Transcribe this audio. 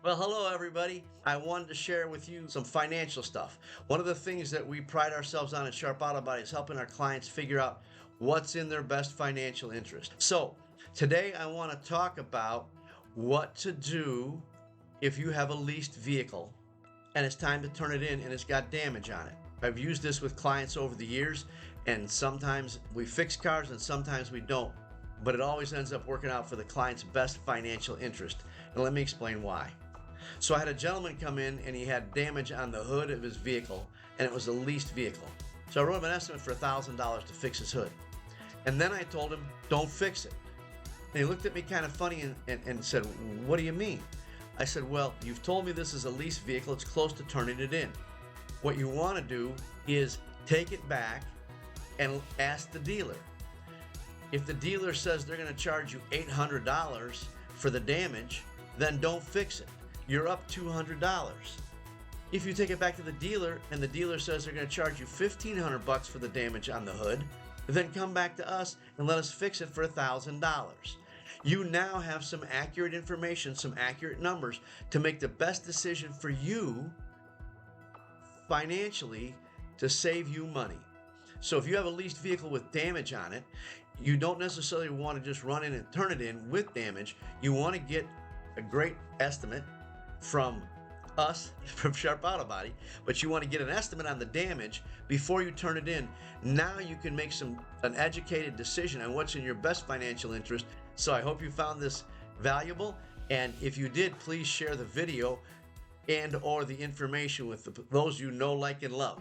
Well, hello, everybody. I wanted to share with you some financial stuff. One of the things that we pride ourselves on at Sharp Auto Body is helping our clients figure out what's in their best financial interest. So, today I want to talk about what to do if you have a leased vehicle and it's time to turn it in and it's got damage on it. I've used this with clients over the years, and sometimes we fix cars and sometimes we don't, but it always ends up working out for the client's best financial interest. And let me explain why. So I had a gentleman come in and he had damage on the hood of his vehicle, and it was a leased vehicle. So I wrote him an estimate for $1,000 to fix his hood. And then I told him, don't fix it. And he looked at me kind of funny and said, what do you mean? I said, well, you've told me this is a leased vehicle. It's close to turning it in. What you want to do is take it back and ask the dealer. If the dealer says they're going to charge you $800 for the damage, then don't fix it. You're up $200. If you take it back to the dealer and the dealer says they're going to charge you $1,500 for the damage on the hood, then come back to us and let us fix it for $1,000. You now have some accurate information, some accurate numbers to make the best decision for you financially to save you money. So if you have a leased vehicle with damage on it, you don't necessarily want to just run in and turn it in with damage. You want to get a great estimate from us, from Sharp Auto Body, but you want to get an estimate on the damage before you turn it in. Now you can make an educated decision on what's in your best financial interest. So I hope you found this valuable, and if you did, please share the video and or the information with those you know, like, and love.